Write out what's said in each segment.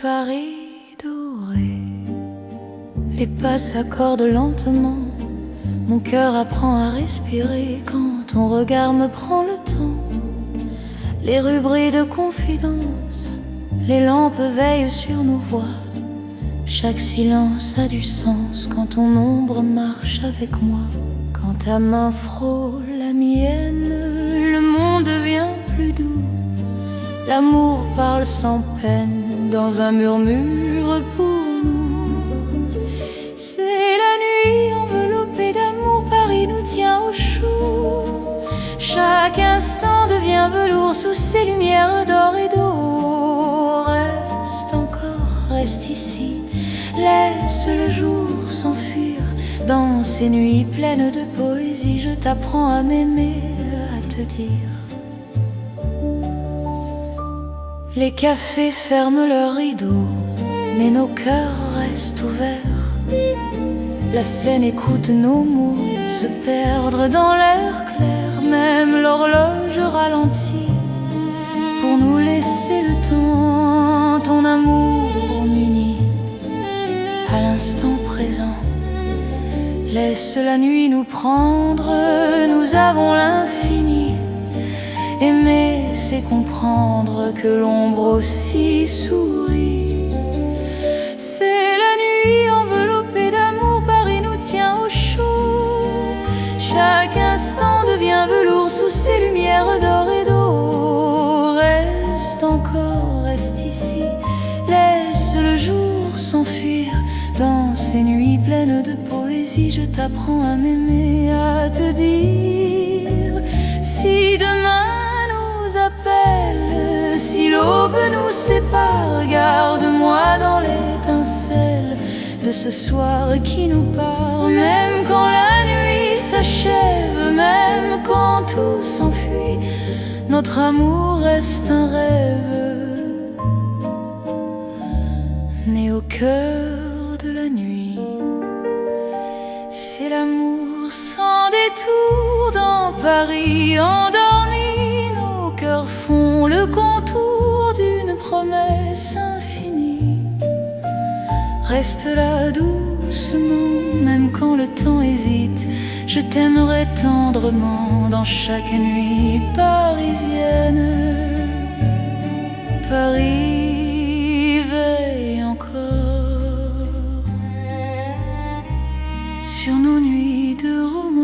Paris doré. Les pas s'accordent lentement, mon cœur apprend à respirer quand ton regard me prend le temps. Les rues brillent de confidence, les lampes veillent sur nos voix. Chaque silence a du sens quand ton ombre marche avec moi. Quand ta main frôle la mienne, le monde devient plus doux. L'amour parle sans peine dans un murmure pour nous. C'est la nuit enveloppée d'amour, Paris nous tient au chaud. Chaque instant devient velours sous ces lumières d'or et d'eau. Reste encore, reste ici, laisse le jour s'enfuir. Dans ces nuits pleines de poésie, je t'apprends à m'aimer, à te dire. Les cafés ferment leurs rideaux, mais nos cœurs restent ouverts. La scène écoute nos mots se perdre dans l'air clair. Même l'horloge ralentit pour nous laisser le temps. Ton amour m'unit à l'instant présent. Laisse la nuit nous prendre, nous avons l'infini. Aimer, c'est comprendre que l'ombre aussi sourit. C'est la nuit enveloppée d'amour, Paris nous tient au chaud. Chaque instant devient velours sous ces lumières d'or et d'eau. Reste encore, reste ici, laisse le jour s'enfuir. Dans ces nuits pleines de poésie, je t'apprends à m'aimer, à te dire. Si demain nous appelle, si l'aube nous sépare, garde-moi dans l'étincelle de ce soir qui nous part. Même quand la nuit s'achève, même quand tout s'enfuit, notre amour reste un rêve né au cœur de la nuit. C'est l'amour sans détour dans Paris endormi. Nos cœurs font le contour d'une promesse infinie. Reste là doucement, même quand le temps hésite. Je t'aimerai tendrement dans chaque nuit parisienne. Paris veille encore sur nos nuits de romance.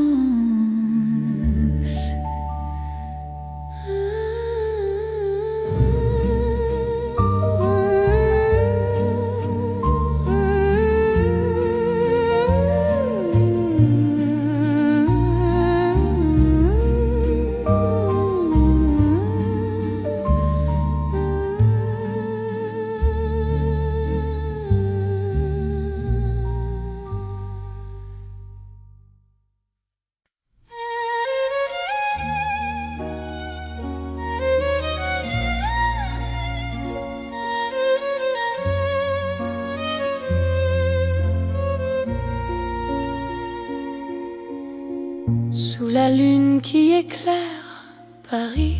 Sous la lune qui éclaire Paris,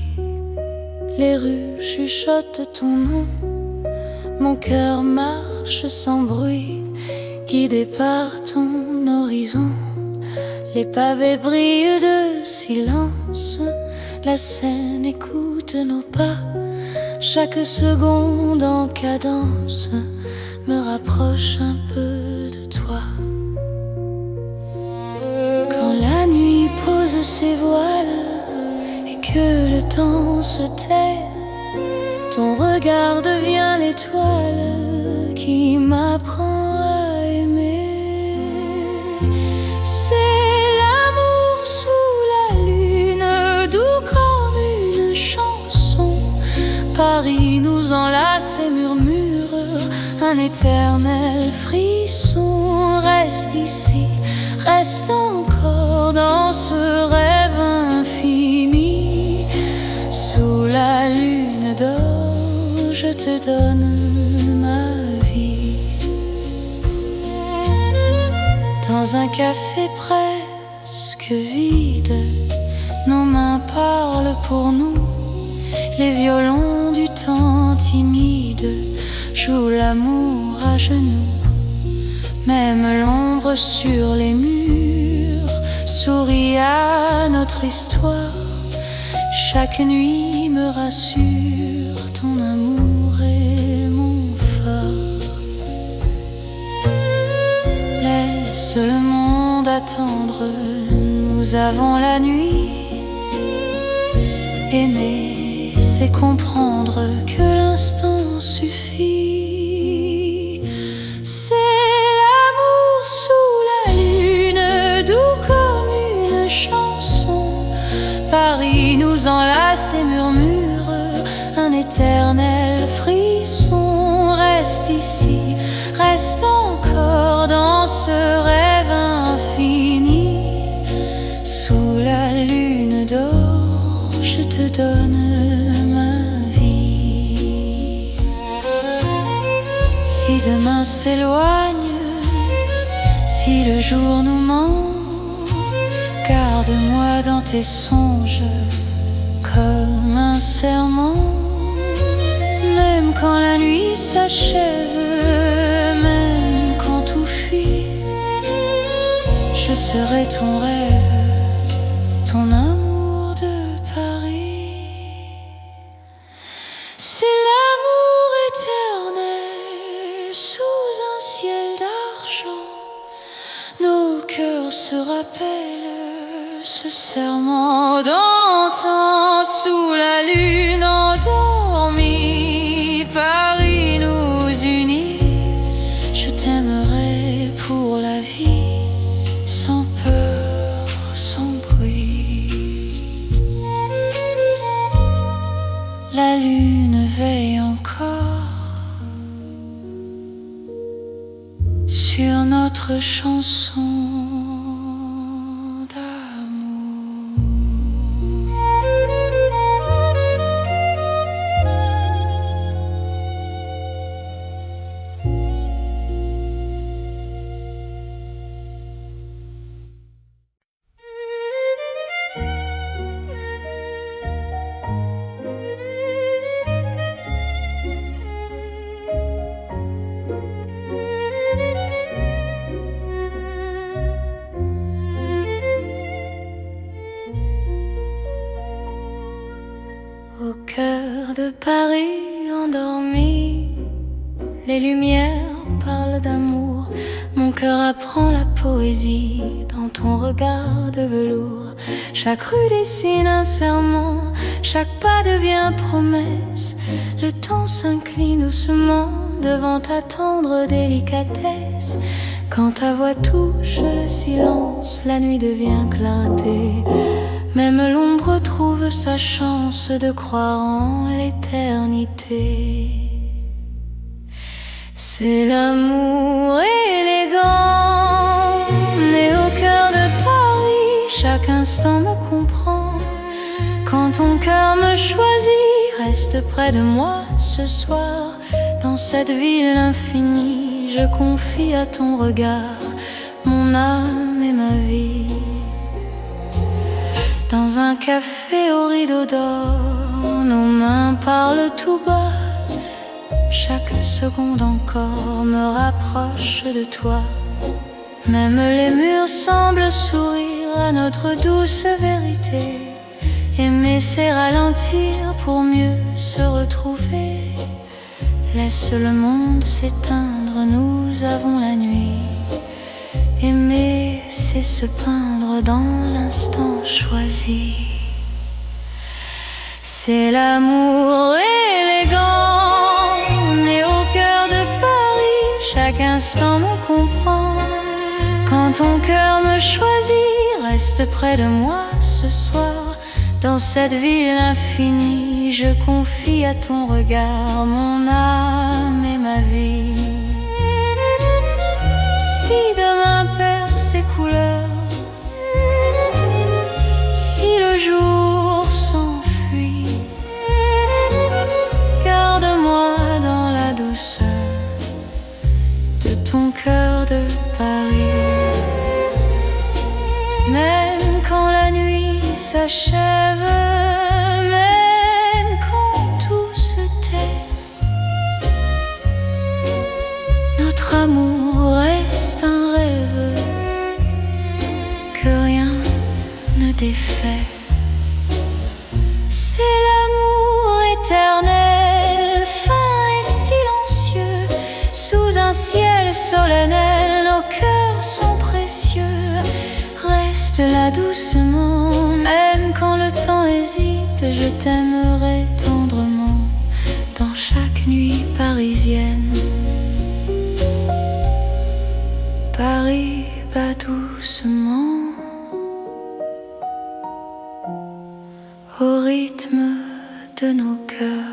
les rues chuchotent ton nom. Mon cœur marche sans bruit, guidé par ton horizon. Les pavés brillent de silence, la scène écoute nos pas. Chaque seconde en cadence me rapproche un peu de toi. La nuit pose ses voiles et que le temps se tait, ton regard devient l'étoile qui m'apprend à aimer. C'est l'amour sous la lune, doux comme une chanson. Paris nous enlace et murmure un éternel frisson. Reste ici, reste encore dans ce rêve infini. Sous la lune d'or, je te donne ma vie. Dans un café presque vide, nos mains parlent pour nous. Les violons du temps timide joue l'amour à genoux. Même l'ombre sur les murs sourit à notre histoire. Chaque nuit me rassure, ton amour est mon phare. Laisse le monde attendre, nous avons la nuit. Aimer, c'est comprendre que l'instant suffit. C'est l'amour sous la lune, doux comme une chanson. Paris nous enlace et murmure un éternel frisson. Reste ici, reste encore dans ce rêve infini. Sous la lune d'or, je te donne ma vie. Si demain s'éloigne, si le jour nous ment, garde-moi dans tes songes comme un serment. Même quand la nuit s'achève, même quand tout fuit, je serai ton rêve, ton amour de Paris. C'est l'amour éternel sous un ciel d'argent. Nos cœurs se rappellent ce serment d'antan. Sous la lune endormie, Paris nous unit. Je t'aimerai pour la vie, sans peur, sans bruit. La lune veille encore sur notre chanson d'amour. Au cœur de Paris endormi, les lumières parlent d'amour. Mon cœur apprend la poésie dans ton regard de velours. Chaque rue dessine un serment, chaque pas devient promesse. Le temps s'incline doucement devant ta tendre délicatesse. Quand ta voix touche le silence, la nuit devient clarté. Même l'ombre trouve sa chance de croire en l'éternité. C'est l'amour élégant, né au cœur de Paris. Chaque instant me comprend. Quand ton cœur me choisit, reste près de moi ce soir. Dans cette ville infinie, je confie à ton regard mon âme et ma vie. Dans un café au rideau d'or, nos mains parlent tout bas. Chaque seconde encore me rapproche de toi. Même les murs semblent sourire à notre douce vérité. Aimer c'est ralentir pour mieux se retrouver. Laisse le monde s'éteindre, nous avons la nuit. Aimer, c'est se peindre dans l'instant choisi. C'est l'amour élégant, né au cœur de Paris. Chaque instant me comprend. Quand ton cœur me choisit, reste près de moi ce soir. Dans cette ville infinie, je confie à ton regard mon âme et ma vie. Si demain perd ses couleurs, si le jour s'enfuit, garde-moi dans la douceur de ton cœur de Paris. Même quand la nuit s'achève, même quand tout se tait, défait. C'est l'amour éternel, fin et silencieux. Sous un ciel solennel, nos cœurs sont précieux. Reste là doucement, même quand le temps hésite. Je t'aimerai tendrement dans chaque nuit parisienne. Paris bat doucement au rythme de nos cœurs.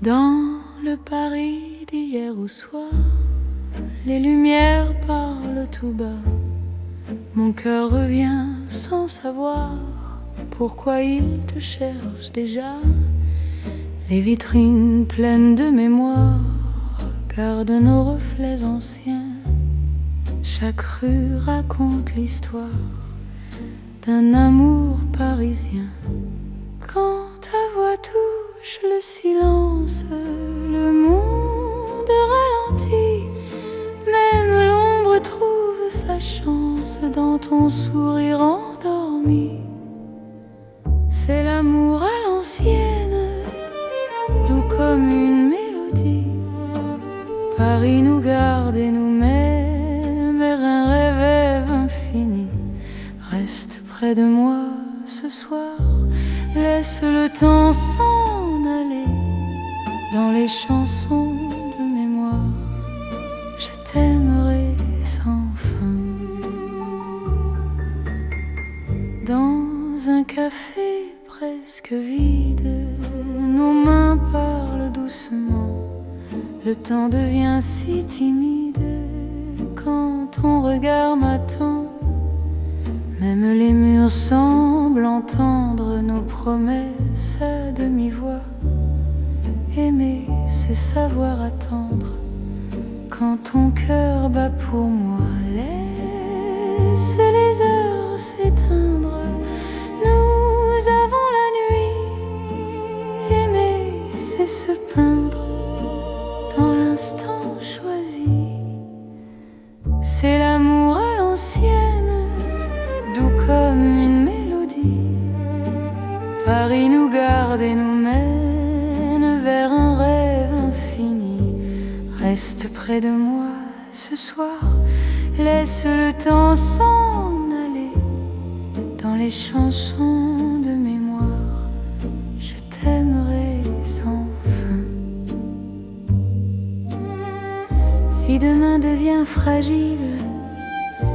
Dans le Paris d'hier au soir, les lumières parlent tout bas. Mon cœur revient sans savoir pourquoi il te cherche déjà. Les vitrines pleines de mémoire gardent nos reflets anciens. Chaque rue raconte l'histoire d'un amour parisien. Quand ta voix touche le silence, le monde ralentit. Même l'ombre trouve sa chance dans ton sourire endormi. C'est l'amour à l'ancienne, doux comme une mélodie. Paris nous garde et nous mène vers un rêve infini. Reste près de moi ce soir, laisse le temps s'en aller dans les chansons de mémoire. Je t'aimerai sans fin. Dans un café presque vide, nos mains parlent doucement. Le temps devient si timide quand ton regard m'attend. Même les murs semblent entendre nos promesses à demi-voix. Aimer, c'est savoir attendre quand ton cœur bat pour moi. Laisse les heures s'éteindre, nous avons la nuit. Aimer, c'est se peindre dans l'instant choisi. C'est l'amour à l'ancienne, doux comme une mélodie. Paris nous garde et nous mène vers un rêve infini. Reste près de moi ce soir, laisse le temps s'en aller dans les chansons de mémoire. Je t'aimerai sans fin. Si demain devient fragile,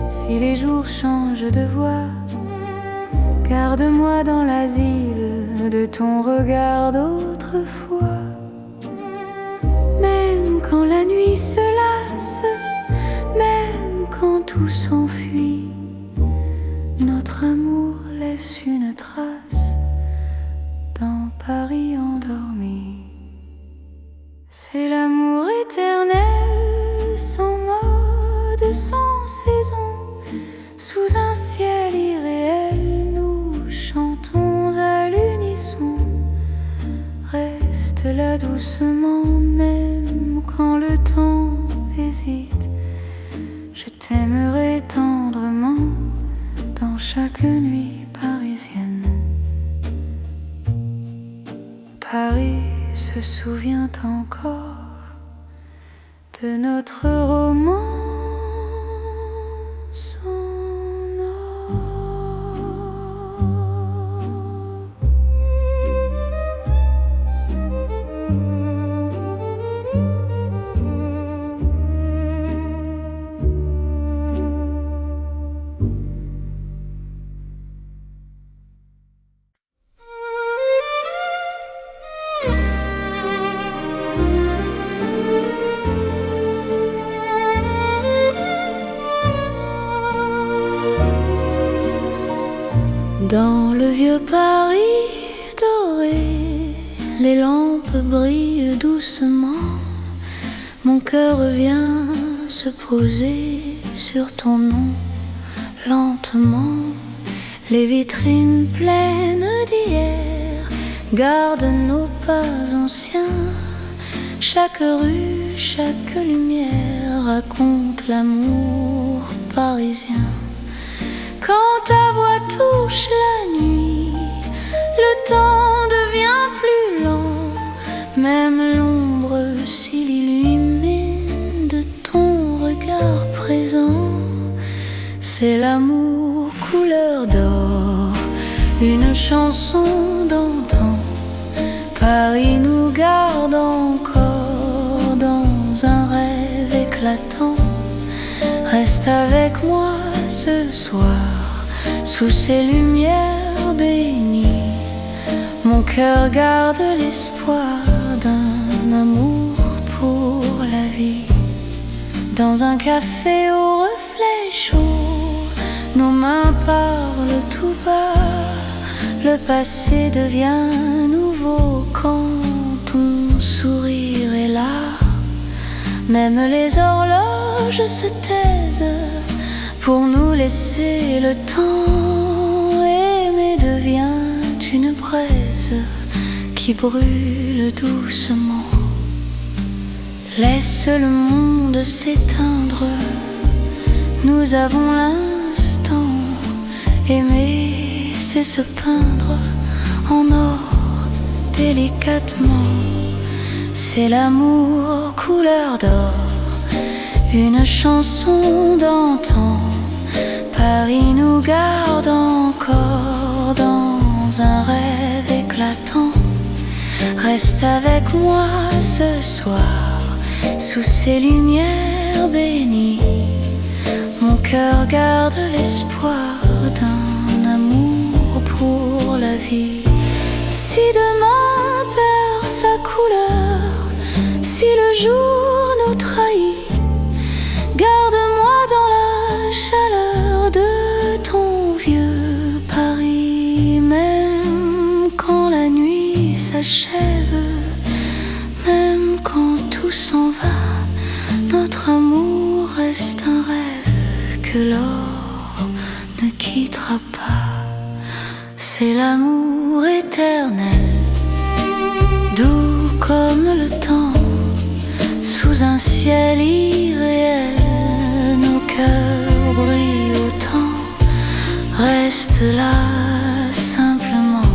si les jours changent de voix, garde-moi dans l'asile de ton regard d'autrefois. Même quand la nuit se lasse, même quand tout s'enfuit, notre amour laisse une trace dans Paris endormi. C'est l'amour éternel, sans mode, sans saison. Sous un ciel irréel, nous chantons à l'unisson. Reste là doucement, même quand le temps hésite. Je t'aimerai tendrement dans chaque nuit parisienne. Paris se souvient encore de notre romance. Dans le vieux Paris doré, les lampes brillent doucement. Mon cœur revient se poser sur ton nom lentement. Les vitrines pleines d'hier gardent nos pas anciens. Chaque rue, chaque lumière raconte l'amour parisien. Quand ta voix touche la nuit, le temps devient plus lent. Même l'ombre s'illumine de ton regard présent. C'est l'amour couleur d'or, une chanson d'antan. Paris nous garde encore dans un rêve éclatant. Reste avec moi ce soir, sous ces lumières bénies. Mon cœur garde l'espoir d'un amour pour la vie. Dans un café au reflet chaud, nos mains parlent tout bas. Le passé devient nouveau quand ton sourire est là. Même les horloges se taisent pour nous laisser le temps. Aimer devient une braise qui brûle doucement. Laisse le monde s'éteindre, nous avons l'instant. Aimer, c'est se peindre en or délicatement. C'est l'amour couleur d'or, une chanson d'antan. Paris nous garde encore dans un rêve éclatant. Reste avec moi ce soir, sous ces lumières bénies. Mon cœur garde l'espoir d'un amour pour la vie. Si demain perd sa couleur, si le jour nous trahit, garde-moi dans la chaleur de ton vieux Paris. Même quand la nuit s'achève, même quand tout s'en va, notre amour reste un rêve que l'or ne quittera pas. C'est l'amour éternel, doux comme le temps, sous un ciel irréel. Nos cœurs brillent autant. Reste là simplement,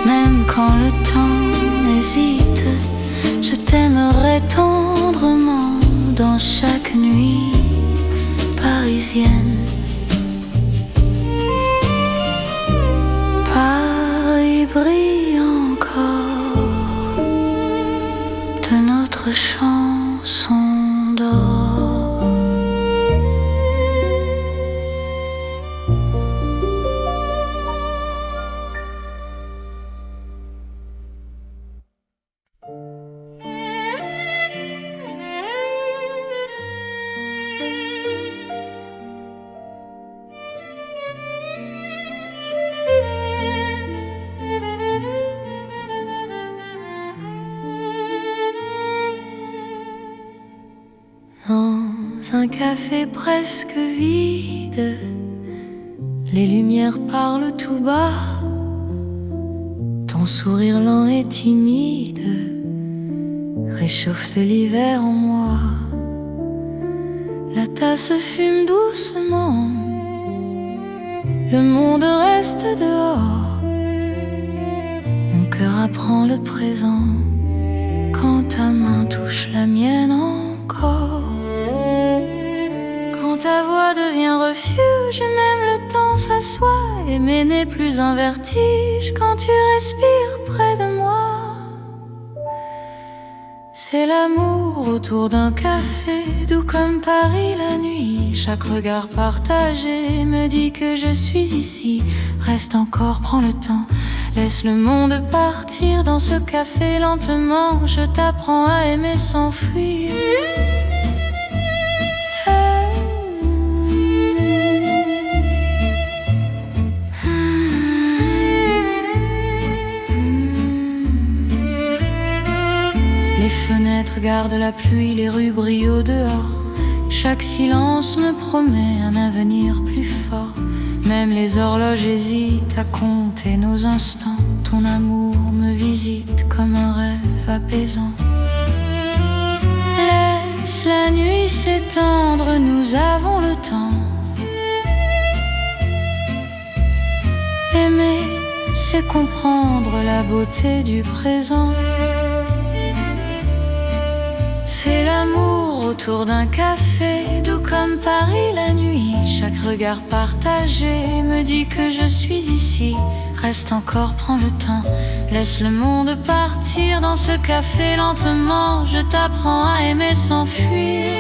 même quand le temps hésite. Je t'aimerai tendrement dans chaque nuit parisienne. Paris brille encore de notre chanson d'or. Dans un café presque vide, les lumières parlent tout bas. Ton sourire lent et timide réchauffe l'hiver en moi. La tasse fume doucement, le monde reste dehors. Mon cœur apprend le présent quand ta main touche la mienne encore. Quand ta voix devient refuge, même le temps s'assoit. Aimer n'est plus un vertige quand tu respires près de moi. C'est l'amour autour d'un café, doux comme Paris la nuit. Chaque regard partagé me dit que je suis ici. Reste encore, prends le temps, laisse le monde partir dans ce café lentement. Je t'apprends à aimer sans fuir. Les fenêtres gardent la pluie, les rues brillent au dehors. Chaque silence me promet un avenir plus fort. Même les horloges hésitent à compter nos instants. Ton amour me visite comme un rêve apaisant. Laisse la nuit s'étendre, nous avons le temps. Aimer, c'est comprendre la beauté du présent. C'est l'amour autour d'un café, doux comme Paris la nuit. Chaque regard partagé me dit que je suis ici. Reste encore, prends le temps, laisse le monde partir dans ce café lentement. Je t'apprends à aimer sans fuir.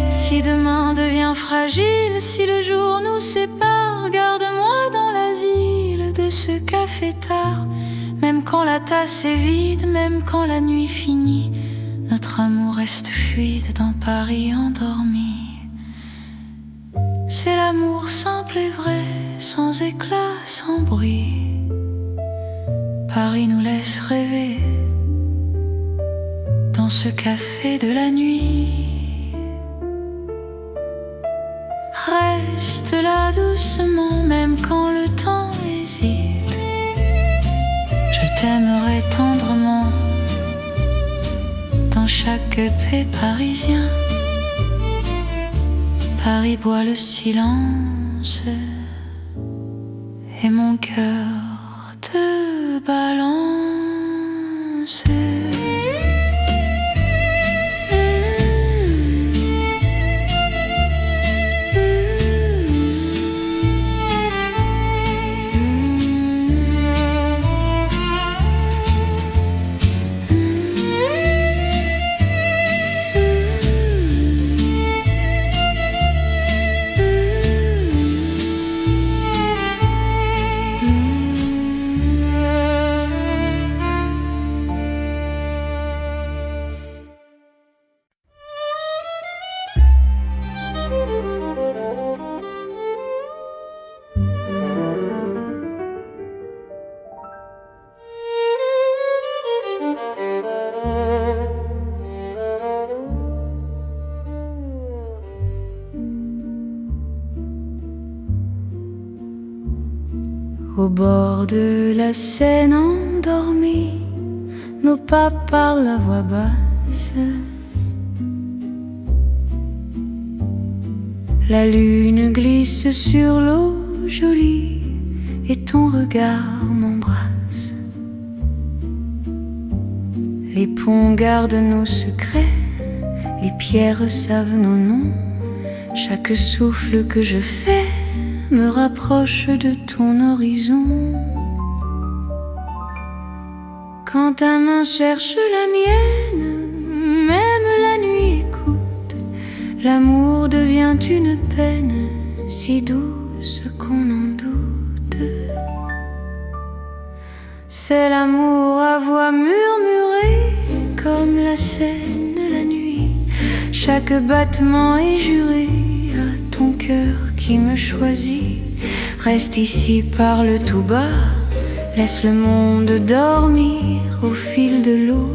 Si demain devient fragile, si le jour nous sépare, garde-moi dans l'asile de ce café tard. Même quand la tasse est vide, même quand la nuit finit, notre amour reste fluide dans Paris endormi. C'est l'amour simple et vrai, sans éclat, sans bruit. Paris nous laisse rêver dans ce café de la nuit. Reste là doucement, même quand le temps hésite. Je t'aimerai tendrement dans chaque paix parisien. Paris boit le silence et mon cœur te balance. Au bord de la Seine endormie, nos pas parlent à voix basse. La lune glisse sur l'eau jolie et ton regard m'embrasse. Les ponts gardent nos secrets, les pierres savent nos noms. Chaque souffle que je fais me rapproche de ton horizon. Quand ta main cherche la mienne, même la nuit écoute. L'amour devient une peine si douce qu'on en doute. C'est l'amour à voix murmurée comme la Seine la nuit. Chaque battement est juré à ton cœur qui me choisit. Reste ici, parle tout bas, laisse le monde dormir au fil de l'eau,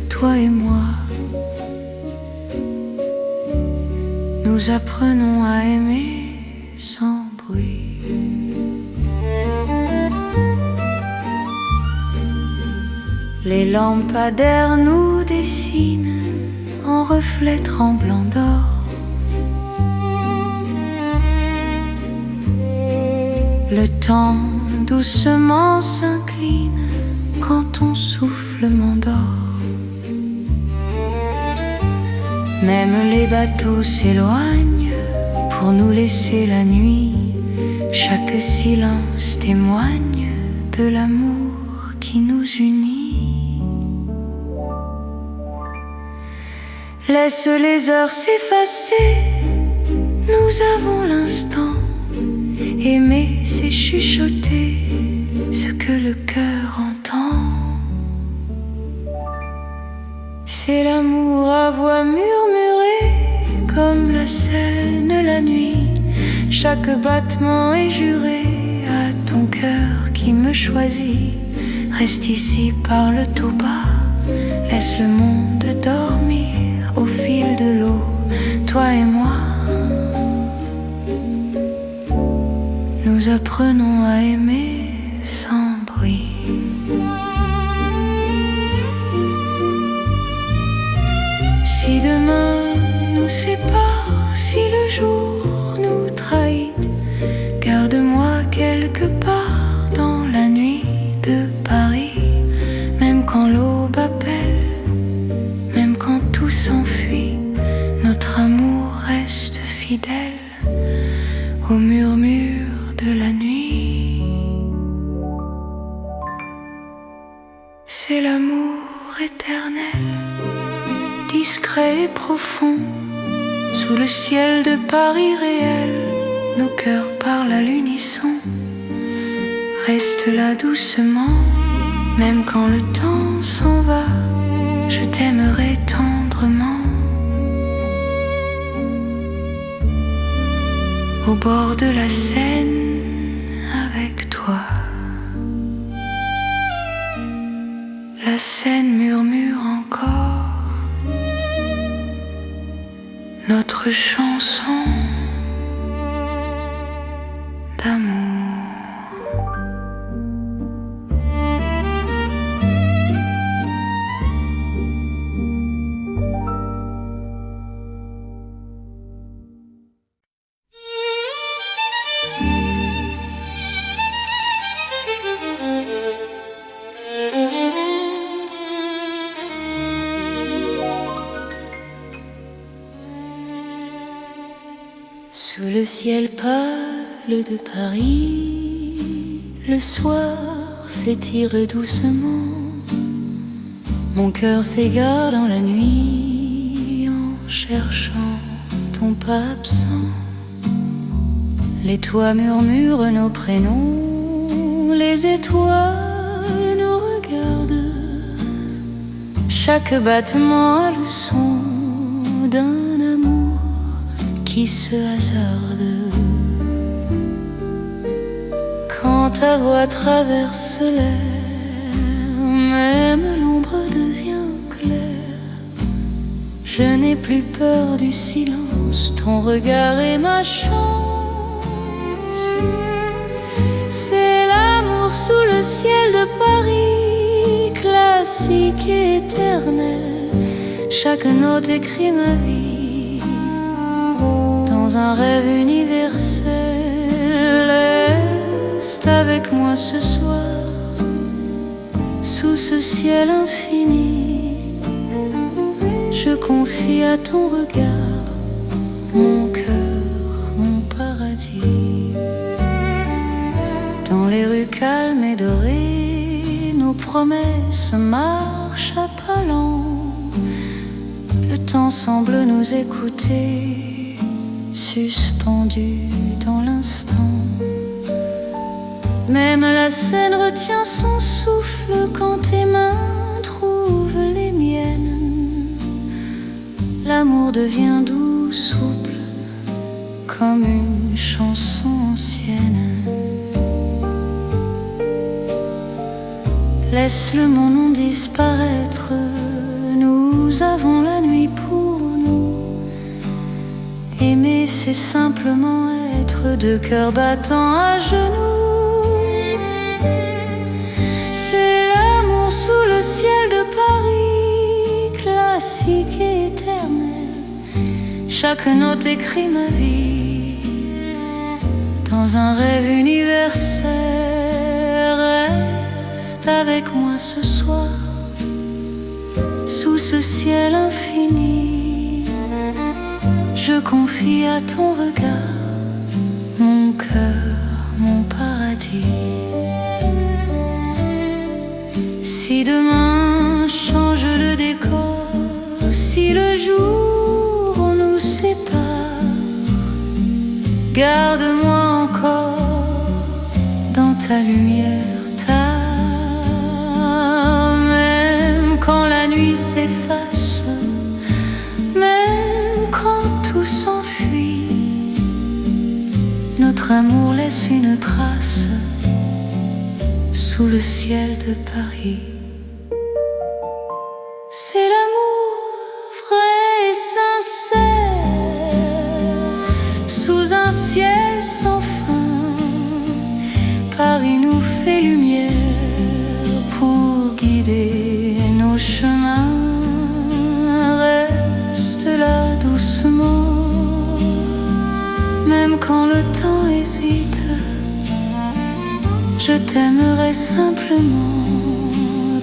toi et moi. Nous apprenons à aimer sans bruit. Les lampadaires nous dessinent en reflets tremblants d'or. Le temps doucement s'incline quand ton souffle m'endort. Même les bateaux s'éloignent pour nous laisser la nuit. Chaque silence témoigne de l'amour qui nous unit. Laisse les heures s'effacer, nous avons l'instant. Aimer, c'est chuchoter ce que le cœur entend. C'est l'amour à voix murmurée Seine la nuit. Chaque battement est juré à ton cœur qui me choisit. Reste ici, parle tout bas, laisse le monde dormir au fil de l'eau, toi et moi. Nous apprenons à aimer sans bruit. Si demain nous sépare, si le jour nous trahit, garde-moi quelque part dans la nuit de Paris. Même quand l'aube appelle, même quand tout s'enfuit, notre amour reste fidèle au murmure de la nuit. C'est l'amour éternel, discret et profond, sous le ciel de Paris réel. Nos cœurs parlent à l'unisson. Reste là doucement, même quand le temps s'en va, je t'aimerai tendrement. Au bord de la Seine, avec toi. La Seine murmure encore notre chanson d'amour. Sous le ciel pâle de Paris, le soir s'étire doucement. Mon cœur s'égare dans la nuit en cherchant ton pas absent. Les toits murmurent nos prénoms, les étoiles nous regardent. Chaque battement a le son d'un amour qui se hasarde. Quand ta voix traverse l'air, même l'ombre devient claire. Je n'ai plus peur du silence, ton regard est ma chance. C'est l'amour sous le ciel de Paris, classique et éternel. Chaque note écrit ma vie dans un rêve universel. Reste avec moi ce soir, sous ce ciel infini. Je confie à ton regard mon cœur, mon paradis. Dans les rues calmes et dorées, nos promesses marchent à pas lents. Le temps semble nous écouter, suspendu dans l'instant. Même la Seine retient son souffle quand tes mains trouvent les miennes. L'amour devient doux, souple, comme une chanson ancienne. Laisse le mon nom disparaître, nous avons la nuit pour nous. Aimer, c'est simplement être deux cœurs battant à genoux. C'est l'amour sous le ciel de Paris, classique et éternel. Chaque note écrit ma vie dans un rêve universel. Reste avec moi ce soir, sous ce ciel infini. Je confie à ton regard mon cœur, mon paradis. Si demain change le décor, si le jour nous sépare, garde-moi encore dans ta lumière, même quand la nuit s'efface, même quand tout s'enfuit. Notre amour laisse une trace sous le ciel de Paris. C'est l'amour vrai et sincère sous un ciel sans fin. Paris nous fait lumière pour guider nos chemins. Reste là doucement, même quand le temps hésite. Je t'aimerai simplement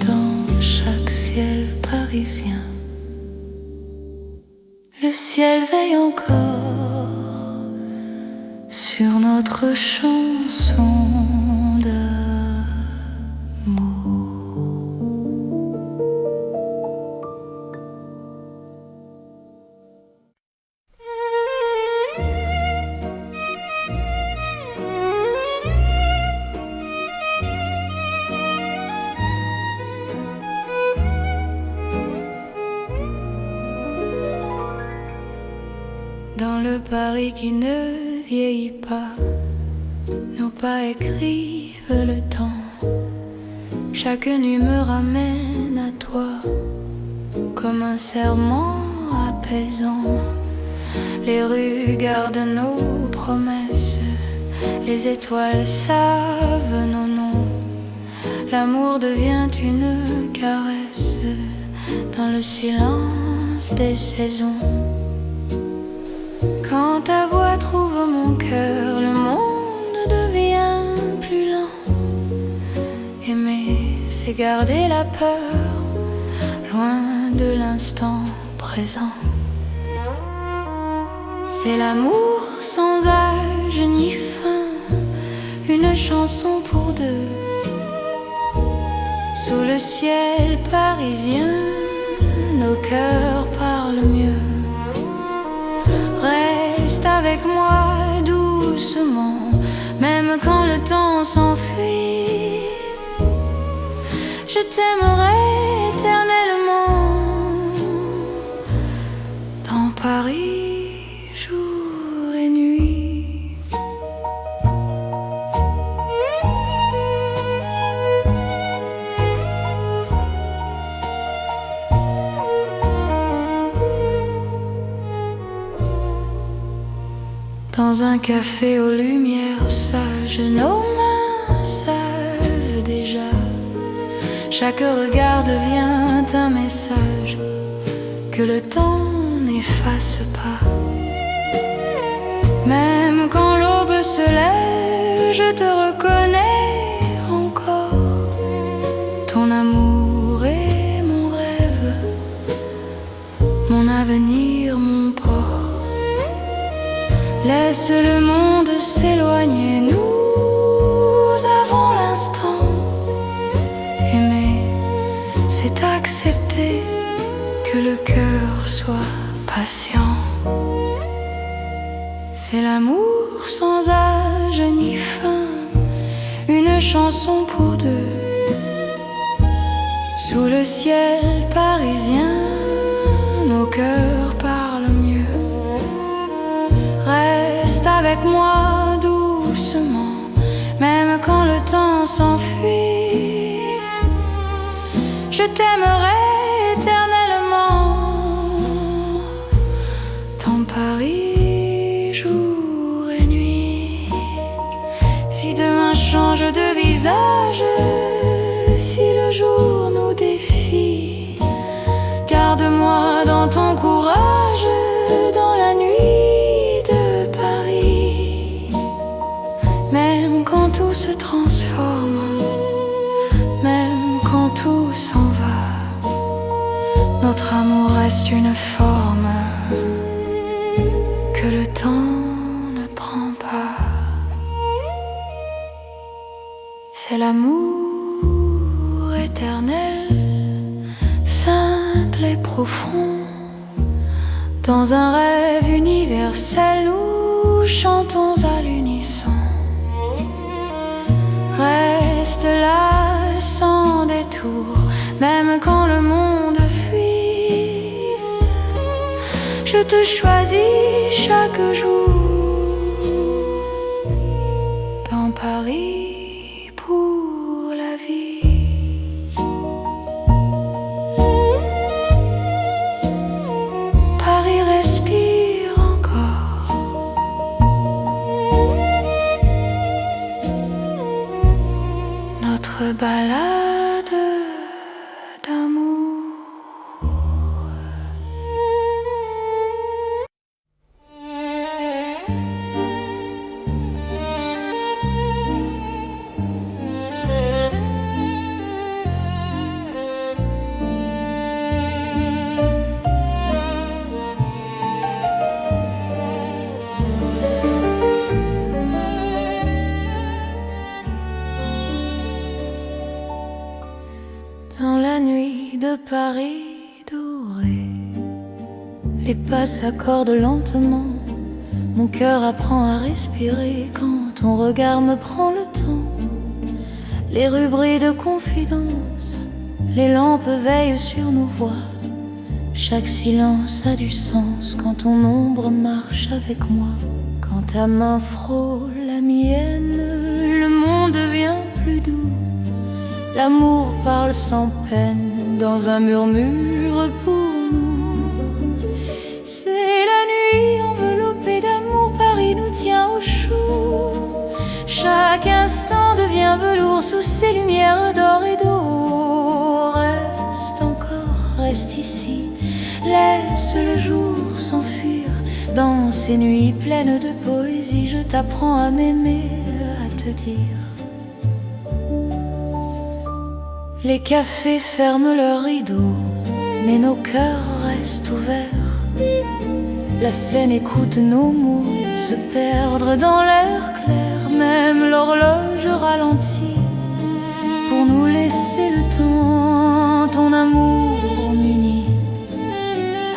dans chaque ciel parisien. Le ciel veille encore sur notre chanson d'amour. Dans le Paris qui ne vieillit pas, nos pas écrivent le temps. Chaque nuit me ramène à toi, comme un serment apaisant. Les rues gardent nos promesses, les étoiles savent nos noms. L'amour devient une caresse dans le silence des saisons. Quand ta voix trouve mon cœur, le monde devient plus lent. Aimer, c'est garder la peur, loin de l'instant présent. C'est l'amour sans âge ni fin, une chanson pour deux. Sous le ciel parisien, nos cœurs parlent mieux. Reste avec moi doucement, même quand le temps s'enfuit. Je t'aimerai éternellement dans Paris, jour et nuit. Dans un café aux lumières sages, nos mains savent déjà. Chaque regard devient un message que le temps n'efface pas. Même quand l'aube se lève, je te reconnais encore. Ton amour est mon rêve, mon avenir, mon port. Laisse le monde s'éloigner, nous avons l'instant. Aimer, c'est accepter que le cœur soit patient. C'est l'amour sans âge ni fin, une chanson pour deux. Sous le ciel parisien, nos cœurs parlent mieux. Reste avec moi doucement, même quand le temps s'enfuit. Je t'aimerai éternellement dans Paris, jour et nuit. Si demain change de visage, si le jour nous défie, garde-moi dans ton courage, dans la nuit de Paris. Même quand tout se transforme, même quand tout s'en va, notre amour reste une forme que le temps ne prend pas. C'est l'amour éternel, simple et profond. Dans un rêve universel, nous chantons à l'unisson. Reste là sans détour, même quand le monde fuit. Je te choisis chaque jour. Paris pour la vie. Paris respire encore. Notre balade d'amour. Dans la nuit de Paris doré, les pas s'accordent lentement. Mon cœur apprend à respirer quand ton regard me prend le temps. Les rues brillent de confidence, les lampes veillent sur nos voix. Chaque silence a du sens quand ton ombre marche avec moi. Quand ta main frôle la mienne, le monde devient plus doux. L'amour parle sans peine dans un murmure pour nous. C'est la nuit enveloppée d'amour, Paris nous tient au chaud. Chaque instant devient velours sous ces lumières d'or et d'eau. Reste encore, reste ici, laisse le jour s'enfuir. Dans ces nuits pleines de poésie, je t'apprends à m'aimer, à te dire. Les cafés ferment leurs rideaux, mais nos cœurs restent ouverts. La Seine écoute nos mots se perdre dans l'air clair. Même l'horloge ralentit pour nous laisser le temps. Ton amour m'unit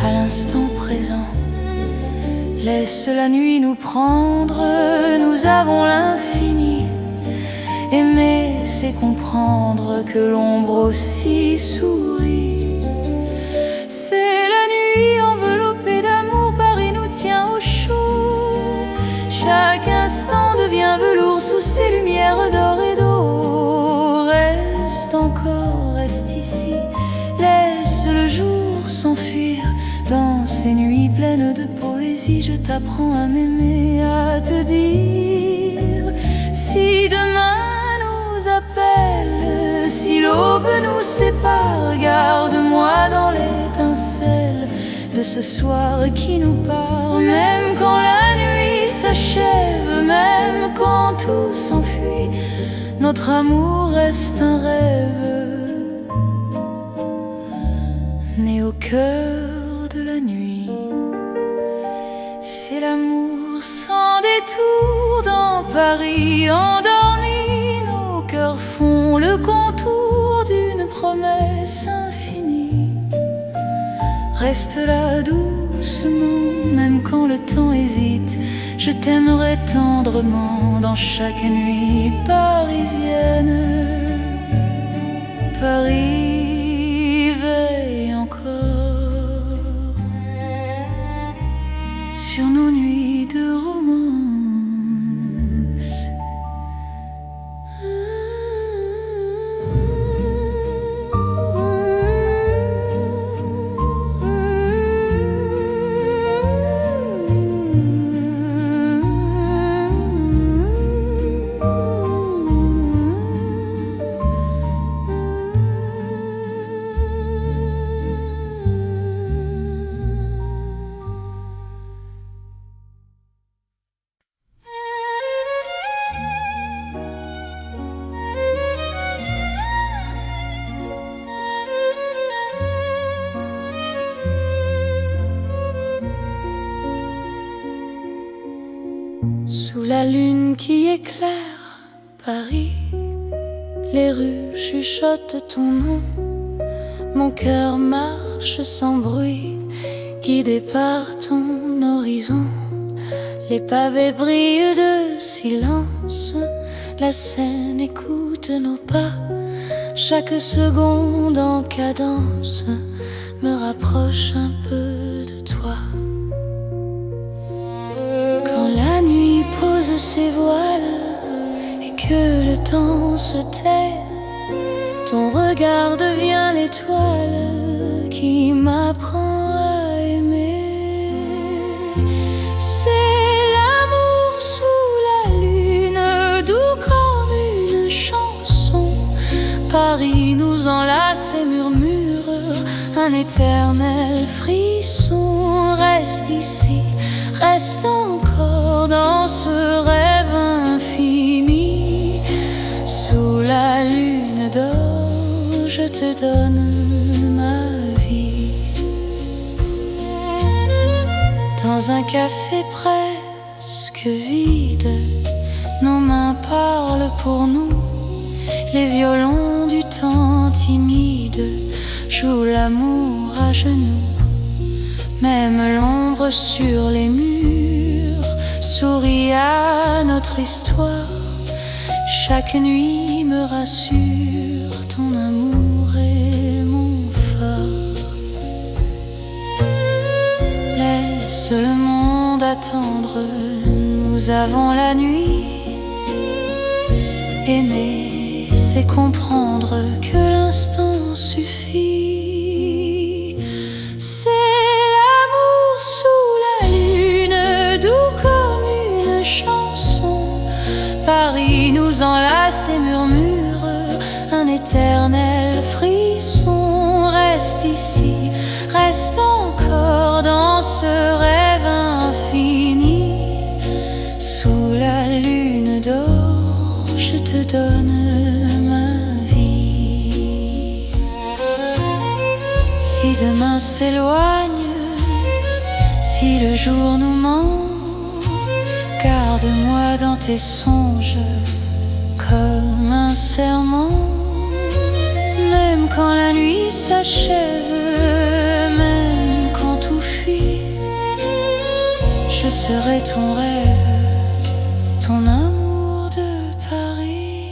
à l'instant présent. Laisse la nuit nous prendre, nous avons l'infini. Aimer, c'est comprendre que l'ombre aussi sourit. C'est la nuit enveloppée d'amour, Paris nous tient au chaud. Chaque instant devient velours sous ces lumières d'or et d'eau. Reste encore, reste ici, laisse le jour s'enfuir. Dans ces nuits pleines de poésie, je t'apprends à m'aimer, à te dire. Si demain appelle, si l'aube nous sépare, garde-moi dans l'étincelle de ce soir qui nous part. Même quand la nuit s'achève, même quand tout s'enfuit, notre amour reste un rêve né au cœur de la nuit. C'est l'amour sans détour dans Paris endormi. Cœurs font le contour d'une promesse infinie. Reste là doucement, même quand le temps hésite. Je t'aimerai tendrement dans chaque nuit parisienne. Paris veille encore sur nos nuits de romance. Sous la lune qui éclaire Paris, les rues chuchotent ton nom. Mon cœur marche sans bruit, guidé par ton horizon. Les pavés brillent de silence, la Seine écoute nos pas. Chaque seconde en cadence me rapproche un peu de toi. Quand la nuit pose ses voiles et que le temps se tait, ton regard devient l'étoile qui m'apprend à aimer. C'est l'amour sous la lune, doux comme une chanson. Paris nous enlace et murmure un éternel frisson. Reste ici, reste encore dans ce rêve infini. Sous la lune d'or, je te donne ma vie. Dans un café presque vide, nos mains parlent pour nous. Les violons du temps timide jouent l'amour à genoux. Même l'ombre sur les murs sourit à notre histoire. Chaque nuit me rassure, ton amour est mon phare. Laisse le monde attendre, nous avons la nuit. Aimer, c'est comprendre que l'instant suffit. C'est l'amour sous la lune, doux comme une chanson. Paris nous enlace et murmure un éternel frisson. Reste ici, reste encore dans ce rêve infini. Sous la lune d'or, je te donne ma vie. Si demain s'éloigne, si le jour nous ment, garde-moi dans tes songes comme un serment. Même quand la nuit s'achève, même quand tout fuit, je serai ton rêve, ton amour de Paris.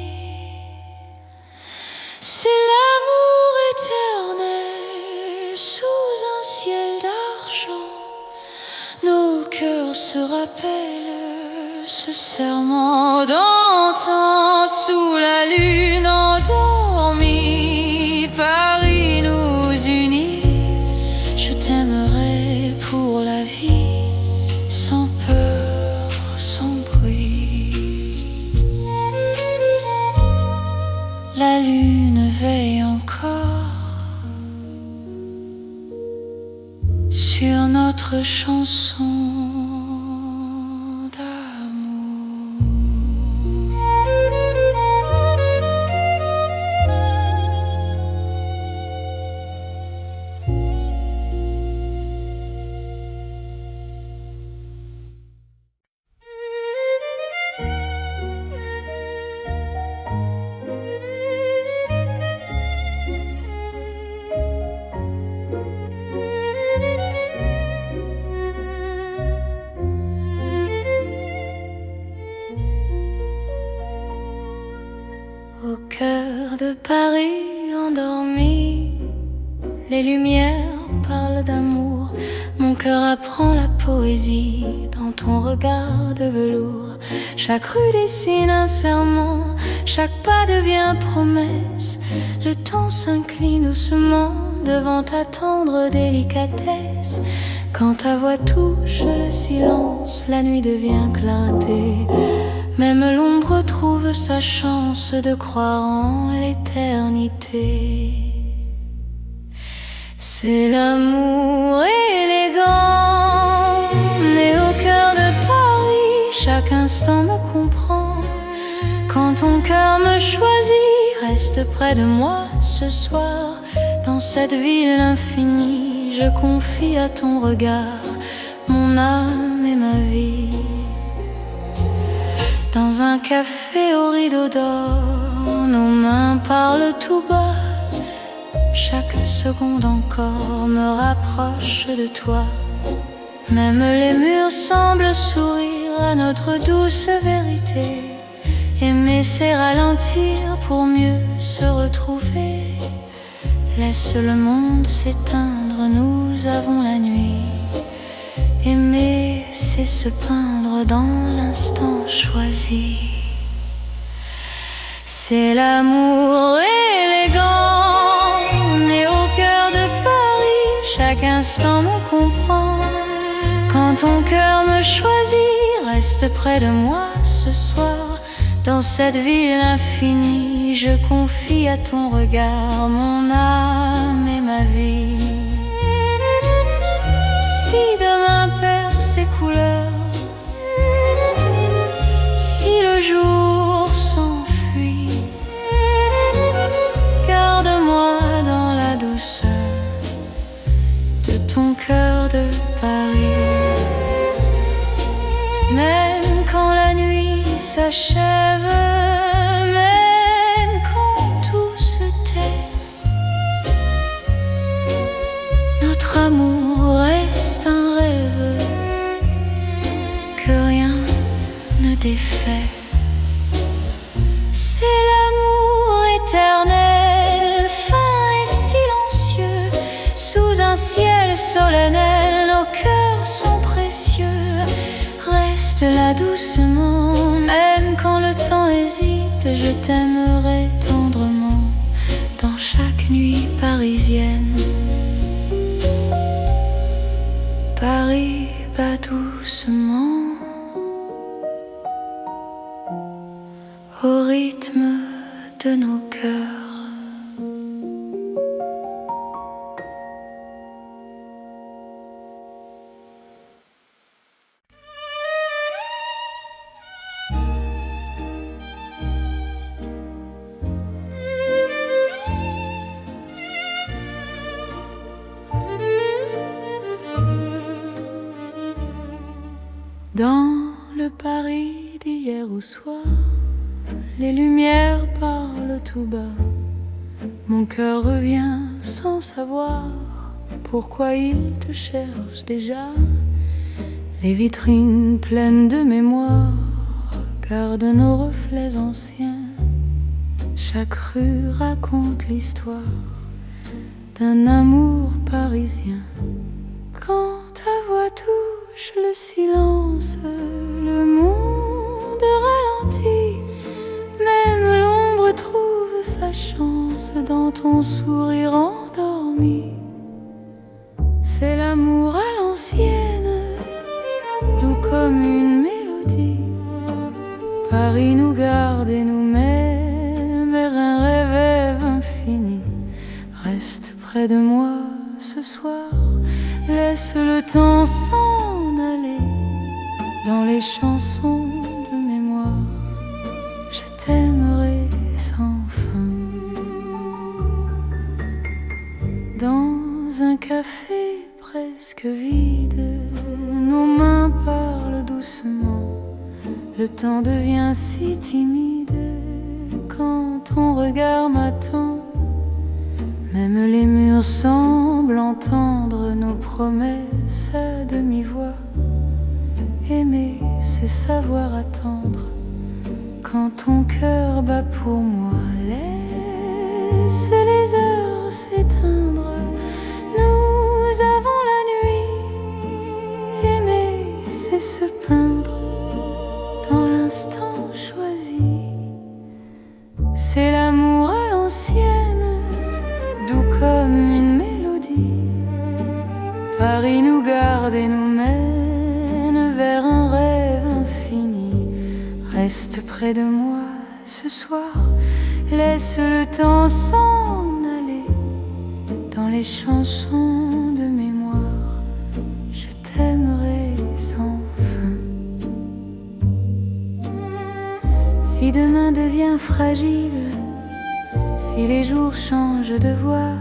C'est l'amour éternel sous un ciel d'argent. Nos cœurs se rappellent ce serment d'antan. Sous la lune endormie, Paris nous unit. Je t'aimerai pour la vie, sans peur, sans bruit. La lune veille encore sur notre chanson d'amour. Au cœur de Paris endormi, les lumières parlent d'amour. Mon cœur apprend la poésie dans ton regard de velours. Chaque rue dessine un serment, chaque pas devient promesse. Le temps s'incline doucement devant ta tendre délicatesse. Quand ta voix touche le silence, la nuit devient clarté. Même l'ombre trouve sa chance de croire en l'éternité. C'est l'amour élégant, né au cœur de Paris. Chaque instant me comprend. Quand ton cœur me choisit, reste près de moi ce soir. Dans cette ville infinie, je confie à ton regard mon âme et ma vie. Dans un café au rideau d'or, nos mains parlent tout bas. Chaque seconde encore me rapproche de toi. Même les murs semblent sourire à notre douce vérité. Aimer c'est ralentir pour mieux se retrouver. Laisse le monde s'éteindre, nous avons la nuit. Aimer c'est se peindre dans l'instant choisi. C'est l'amour élégant, né au cœur de Paris, chaque instant me comprend. Quand ton cœur me choisit, reste près de moi ce soir. Dans cette ville infinie, je confie à ton regard mon âme et ma vie. Si demain perd ses couleurs, si le jour s'enfuit, garde-moi dans la douceur de ton cœur de Paris. Même quand la nuit s'achève, même quand tout se tait, notre amour reste un rêve que rien ne défait. C'est l'amour éternel, fin et silencieux, sous un ciel solennel, nos cœurs sont précieux. Reste là doucement, même quand le temps hésite, je t'aimerai tendrement dans chaque nuit parisienne. Paris bat doucement au rythme de nos cœurs. Dans le Paris d'hier au soir, les lumières parlent tout bas. Mon cœur revient sans savoir pourquoi il te cherche déjà. Les vitrines pleines de mémoire gardent nos reflets anciens. Chaque rue raconte l'histoire d'un amour parisien. Quand ta voix touche le silence, le monde ralentit. Même l'ombre trouve sa chance dans ton sourire endormi. C'est l'amour à l'ancienne, doux comme une mélodie. Paris nous garde et nous met vers un rêve infini. Reste près de moi ce soir, laisse le temps s'en aller dans les chansons de mémoire. Je t'aimerai sans fin. Dans un café presque vide, nos mains parlent doucement. Le temps devient si timide quand ton regard m'attend. Même les murs semblent entendre nos promesses à demi-voix. Aimer, c'est savoir attendre. Quand ton cœur bat pour moi, laisse les heures s'éteindre. Nous avons la nuit. Aimer, c'est se peindre dans l'instant choisi. C'est l'amour à l'ancienne, doux comme une mélodie. Paris nous garde et nous mène vers un rêve infini. Reste près de moi ce soir, laisse le temps s'en aller dans les chansons de mémoire. Je t'aimerai sans fin. Si demain devient fragile, si les jours changent de voix,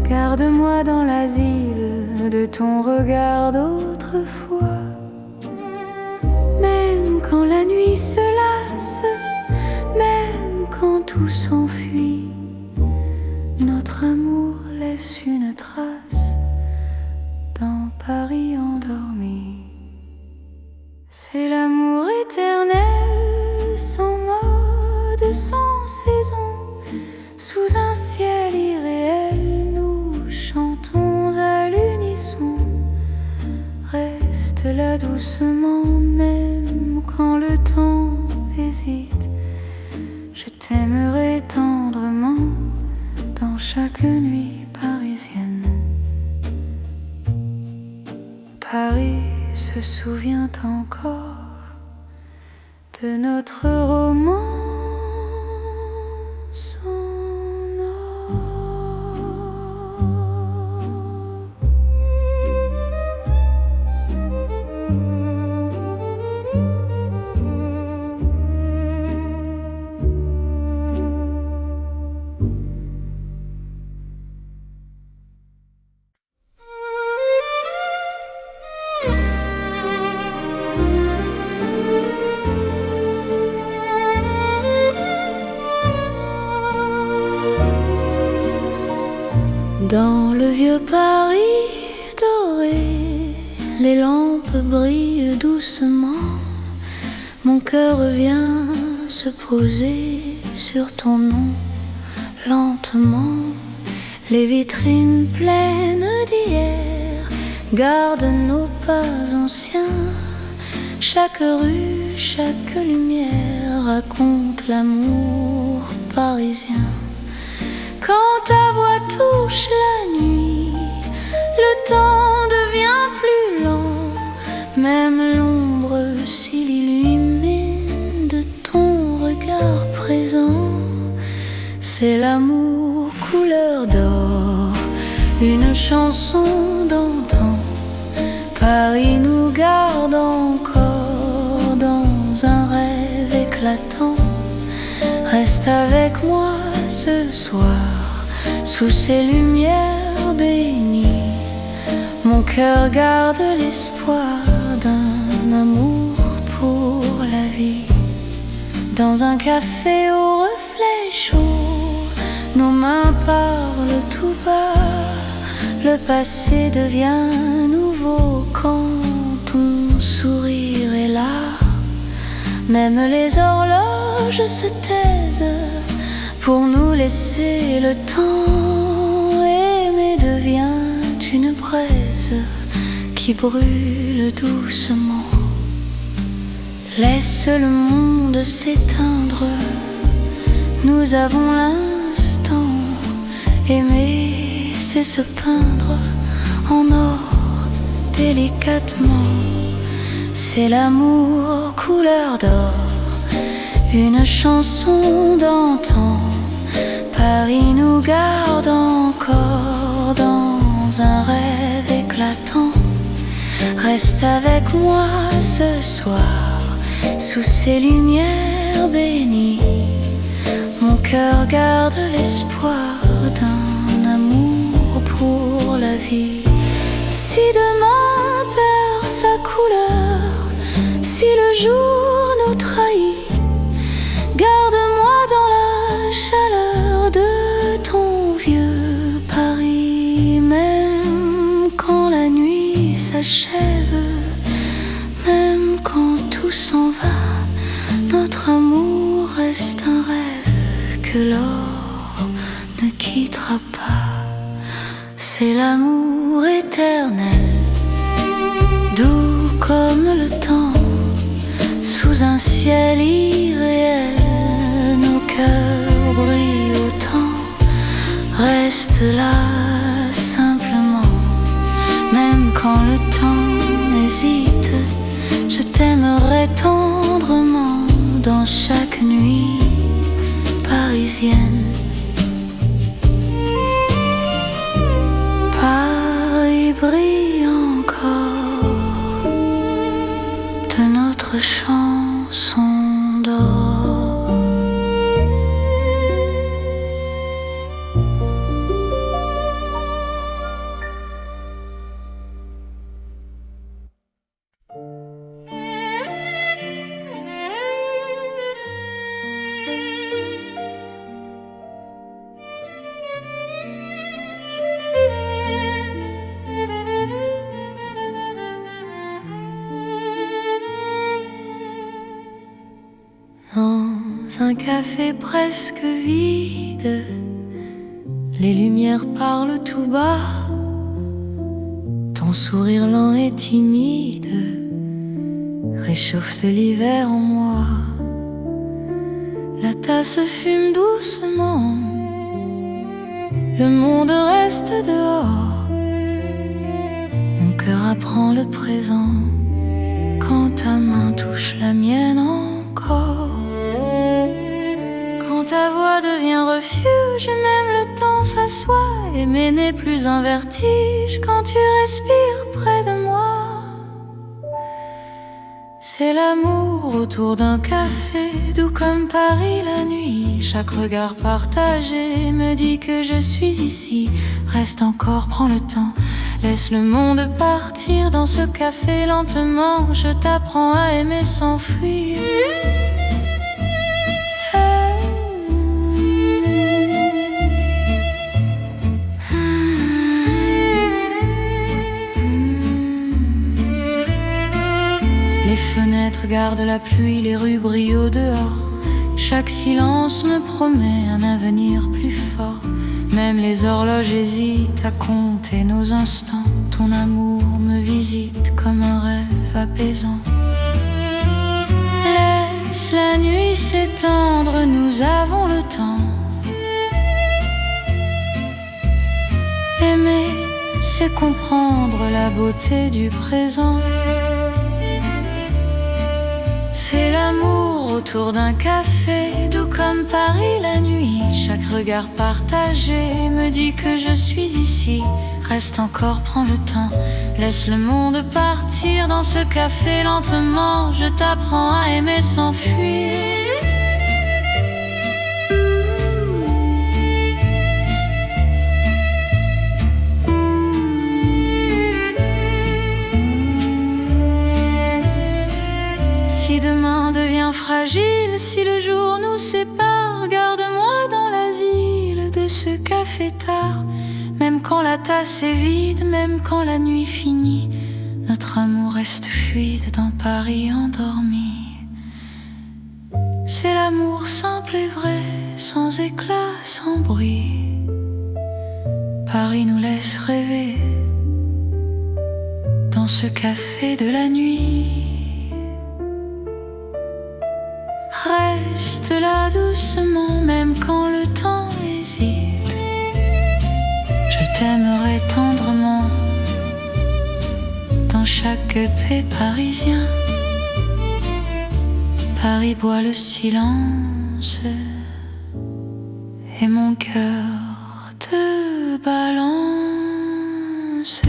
garde-moi dans l'asile de ton regard d'autrefois. Même quand la nuit se lasse, même quand tout s'enfuit, notre amour laisse une trace dans Paris endormi. C'est l'amour éternel, sans mode, sans saison. Sous un ciel irréel, nous chantons à l'unisson. Reste là doucement, même quand le temps hésite. Je se souvient encore de notre romance en or. Dans le vieux Paris doré, les lampes brillent doucement. Mon cœur vient se poser sur ton nom. Lentement, les vitrines pleines d'hier gardent nos pas anciens. Chaque rue, chaque lumière raconte l'amour parisien. Quand ta voix touche la nuit, le temps devient plus lent. Même l'ombre s'illumine de ton regard présent. C'est l'amour couleur d'or, une chanson d'antan. Paris nous garde encore dans un rêve éclatant. Reste avec moi ce soir, sous ces lumières bénies. Mon cœur garde l'espoir d'un amour pour la vie. Dans un café au reflet chaud, nos mains parlent tout bas. Le passé devient nouveau quand ton sourire est là. Même les horloges se taisent pour nous laisser le temps. Aimer devient une braise qui brûle doucement. Laisse le monde s'éteindre, nous avons l'instant. Aimer, c'est se peindre en or délicatement. C'est l'amour couleur d'or, une chanson d'antan. Paris nous garde encore dans un rêve éclatant. Reste avec moi ce soir, sous ces lumières bénies. Mon cœur garde l'espoir d'un amour pour la vie. Si demain perd sa couleur, si le jour nous trahit, garde-moi dans la chaleur de ton vieux Paris. Même quand la nuit s'achève, même quand tout s'en va, notre amour reste un rêve que l'or ne quittera pas. C'est l'amour éternel, doux comme le temps, sous un ciel irréel. Nos cœurs brillent autant. Reste là simplement, même quand le temps hésite. Je t'aimerai tendrement dans chaque nuit parisienne. Paris brille encore de notre chanson d'or. Dans un café presque vide, les lumières parlent tout bas. Ton sourire lent et timide réchauffe l'hiver en moi. La tasse fume doucement, le monde reste dehors. Mon cœur apprend le présent. quand ta main touche la mienne encore. Quand ta voix devient refuge, même le temps s'assoit. Aimer n'est plus un vertige quand tu respires près de moi. C'est l'amour autour d'un café, doux comme Paris la nuit. Chaque regard partagé me dit que je suis ici. Reste encore, prends le temps, laisse le monde partir. Dans ce café lentement, je t'apprends à aimer sans fuir. Les fenêtres gardent la pluie, les rues brillent au dehors. Chaque silence me promet un avenir plus fort. Même les horloges hésitent à compter nos instants. Ton amour me visite comme un rêve apaisant. Laisse la nuit s'étendre, nous avons le temps. Aimer, c'est comprendre la beauté du présent. C'est l'amour autour d'un café, doux comme Paris la nuit. Chaque regard partagé me dit que je suis ici. Reste encore, prends le temps, laisse le monde partir. Dans ce café lentement, je t'apprends à aimer sans fuir. Si demain devient fragile, si le jour nous sépare, garde-moi dans l'asile de ce café tard. Même quand la tasse est vide, même quand la nuit finit, notre amour reste fluide dans Paris endormi. C'est l'amour simple et vrai, sans éclat, sans bruit. Paris nous laisse rêver dans ce café de la nuit. Reste là doucement, même quand le temps hésite. Je t'aimerai tendrement dans chaque paix parisien. Paris boit le silence et mon cœur te balance.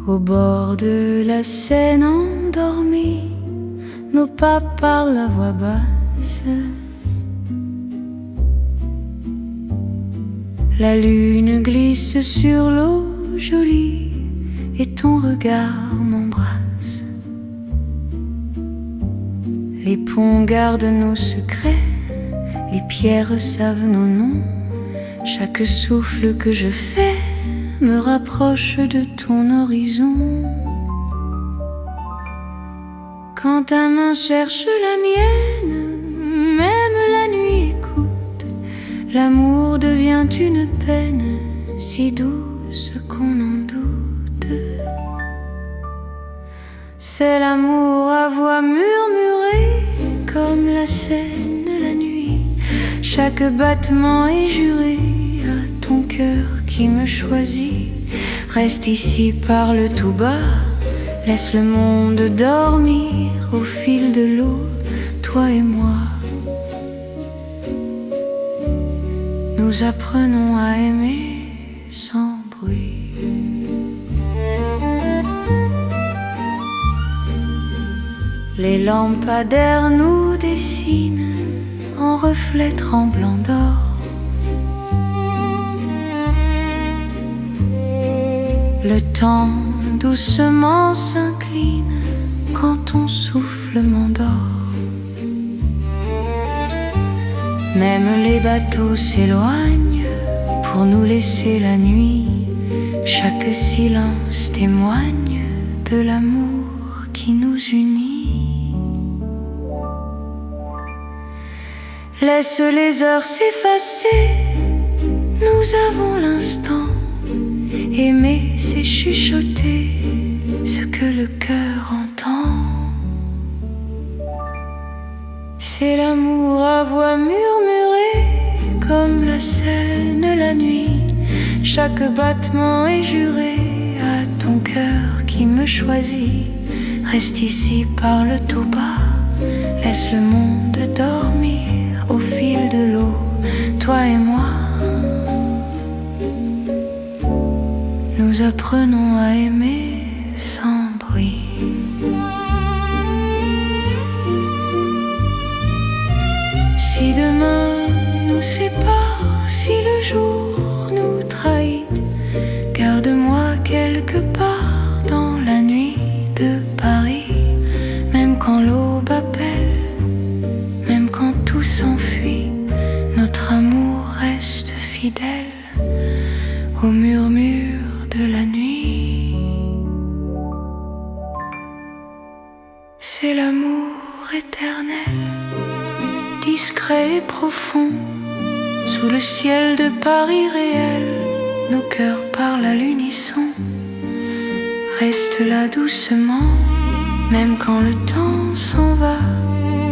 Au bord de la Seine endormie, nos pas parlent à voix basse. La lune glisse sur l'eau jolie et ton regard m'embrasse. Les ponts gardent nos secrets, les pierres savent nos noms. Chaque souffle que je fais me rapproche de ton horizon. Quand ta main cherche la mienne, même la nuit écoute. L'amour devient une peine si douce qu'on en doute. C'est l'amour à voix murmurée comme la Seine la nuit. Chaque battement est juré à ton cœur qui me choisit. Reste ici, parle tout bas, laisse le monde dormir au fil de l'eau, toi et moi. Nous apprenons à aimer sans bruit. Les lampadaires nous dessinent en reflets tremblants d'or. Le temps doucement s'incline quand ton souffle m'endort. Même les bateaux s'éloignent pour nous laisser la nuit. Chaque silence témoigne de l'amour qui nous unit. Laisse les heures s'effacer, nous avons l'instant. Aimer, c'est chuchoter ce que le cœur entend. C'est l'amour à voix murmurée, comme la Seine la nuit. Chaque battement est juré à ton cœur qui me choisit. Reste ici, parle tout bas, laisse le monde dormir au fil de l'eau, toi et moi. Nous apprenons à aimer sans bruit. Si demain nous sépare, si le jour nous trahit, garde-moi quelque part dans la nuit de Paris. Même quand l'aube appelle, même quand tout s'enfuit, notre amour reste fidèle au murmure de la nuit. C'est l'amour éternel, discret et profond. Sous le ciel de Paris réel, nos cœurs parlent à l'unisson. Reste là doucement, même quand le temps s'en va,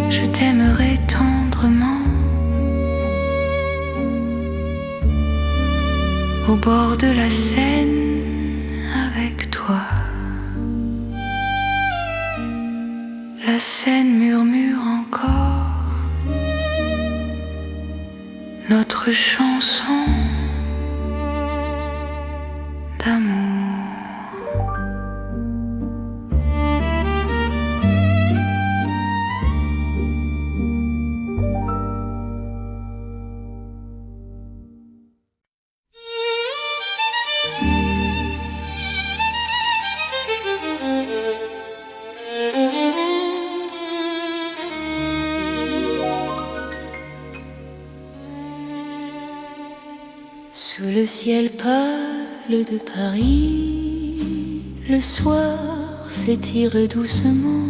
je t'aimerai tendrement. Au bord de la Seine, avec toi. La Seine murmure encore notre chanson d'amour. Sous le ciel pâle de Paris, le soir s'étire doucement.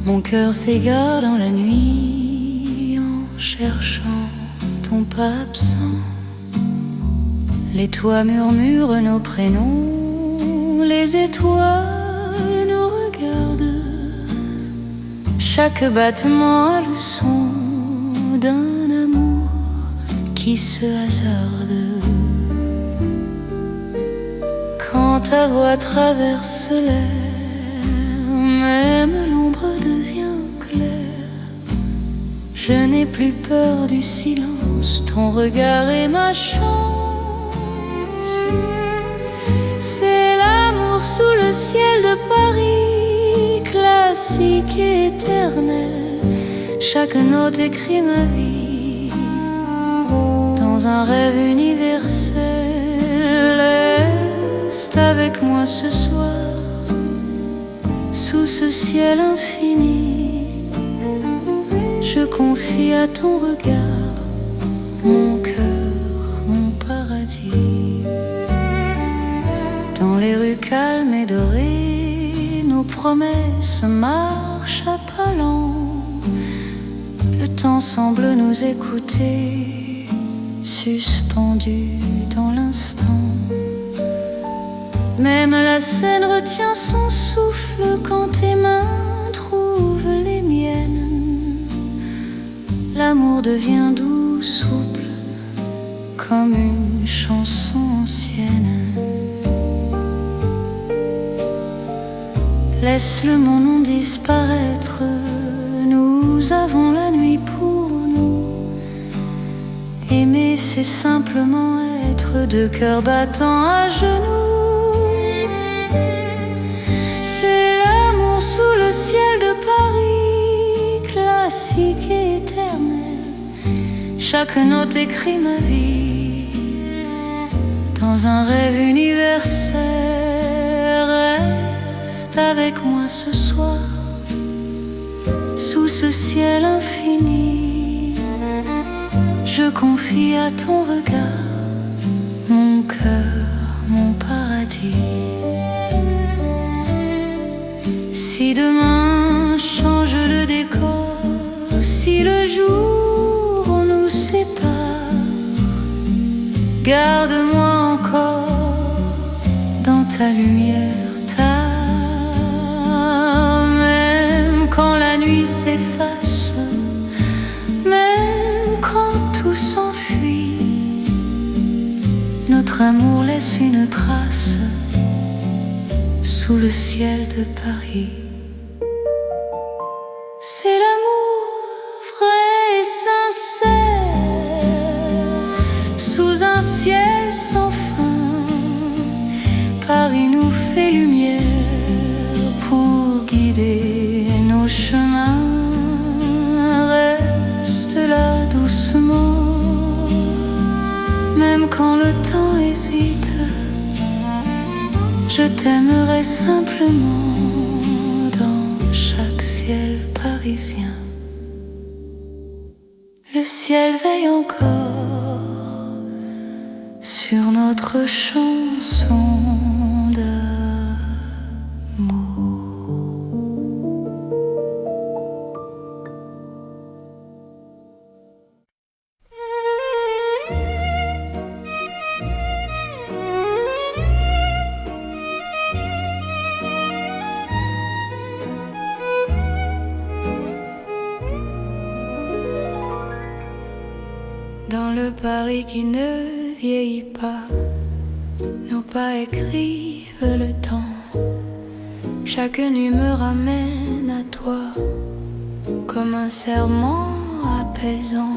Mon cœur s'égare dans la nuit en cherchant ton pas absent. Les toits murmurent nos prénoms, les étoiles nous regardent. Chaque battement a le son d'un amour qui se hasarde. Quand ta voix traverse l'air, même l'ombre devient claire. Je n'ai plus peur du silence, ton regard est ma chance. C'est l'amour sous le ciel de Paris, classique et éternel. Chaque note écrit ma vie dans un rêve universel. Reste avec moi ce soir, sous ce ciel infini. Je confie à ton regard mon cœur, mon paradis. Dans les rues calmes et dorées, nos promesses marchent à pas lents. Le temps semble nous écouter, suspendu dans l'instant. Même la Seine retient son souffle quand tes mains trouvent les miennes. L'amour devient doux, souple, comme une chanson ancienne. Laisse le mon nom disparaître, nous avons la nuit pour nous. Aimer, c'est simplement être deux cœurs battants à genoux. C'est l'amour sous le ciel de Paris, classique et éternel. chaque note écrit ma vie dans un rêve universel. Reste avec moi ce soir, sous ce ciel infini. Je confie à ton regard mon cœur, mon paradis. Si demain change le décor, si le jour nous sépare, garde-moi encore dans ta lumière, même quand la nuit s'efface, même quand tout s'enfuit, notre amour laisse une trace sous le ciel de Paris. C'est l'amour vrai et sincère, sous un ciel sans fin. Paris nous fait lumière pour guider nos chemins. Reste là doucement, même quand le temps hésite. Je t'aimerai simplement dans chaque ciel parisien. Le ciel veille encore sur notre chanson d'amour. Dans le Paris qui ne vieillit pas, nos pas écrivent le temps. Chaque nuit me ramène à toi, comme un serment apaisant.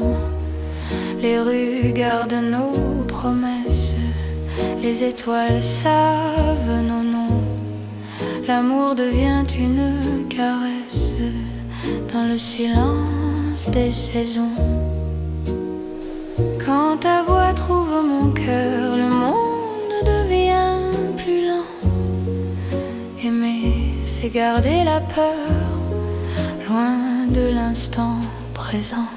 Les rues gardent nos promesses, les étoiles savent nos noms. L'amour devient une caresse dans le silence des saisons. Quand ta voix trouve mon cœur, le monde devient plus lent. Aimer, c'est garder la peur, loin de l'instant présent.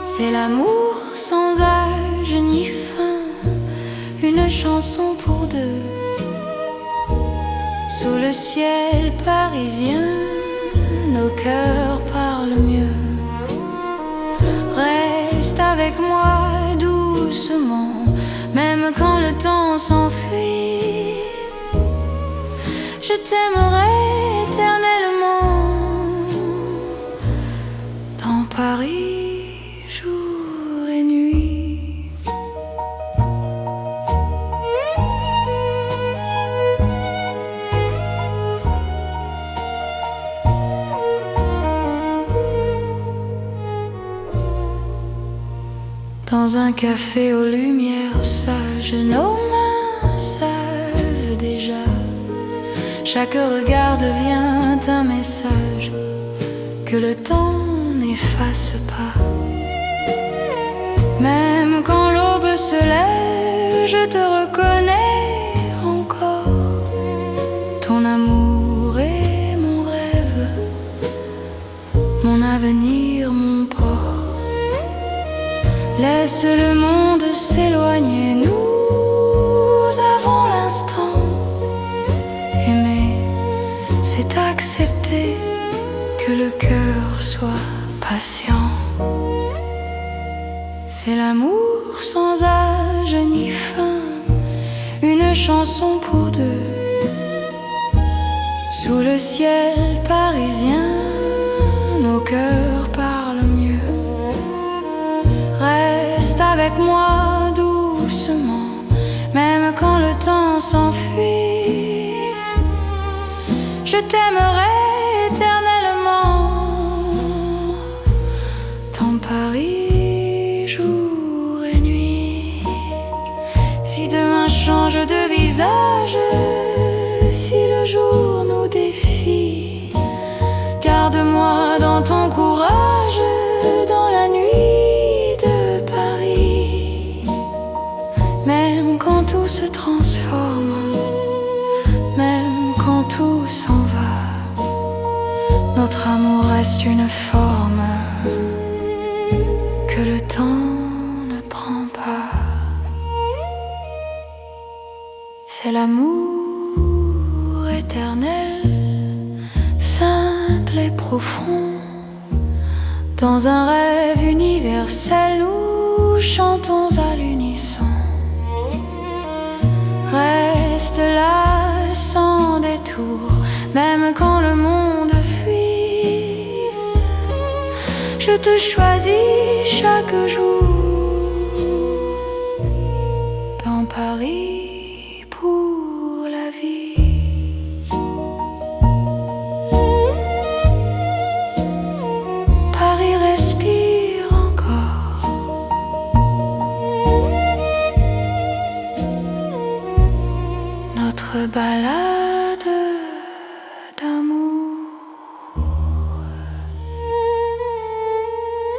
C'est l'amour sans âge ni fin, une chanson pour deux. Sous le ciel parisien, nos cœurs parlent mieux. Reste avec moi doucement, même quand le temps s'enfuit. Je t'aimerai éternellement dans Paris, jour et nuit. Dans un café aux lumières sages, nos mains savent déjà. Chaque regard devient un message que le temps n'efface pas. Même quand l'aube se lève, je te reconnais encore. Ton amour est mon rêve, mon avenir, mon port. Laisse le monde s'éloigner, nous avons l'instant. Aimer, c'est accepter que le cœur soit patient. C'est l'amour sans âge ni fin, une chanson pour deux. Sous le ciel parisien, nos cœurs parlent mieux. Reste avec moi doucement, même quand le temps s'enfuit. Je t'aimerai éternellement dans Paris, jour et nuit. Si demain change de visage, si le jour nous défie, garde-moi dans ton courage, dans la nuit. se transforme, même quand tout s'en va. Notre amour reste une forme que le temps ne prend pas. C'est l'amour éternel, simple et profond. Dans un rêve universel, nous chantons à l'unisson. Reste là sans détour, même quand le monde fuit. Je te choisis chaque jour dans Paris.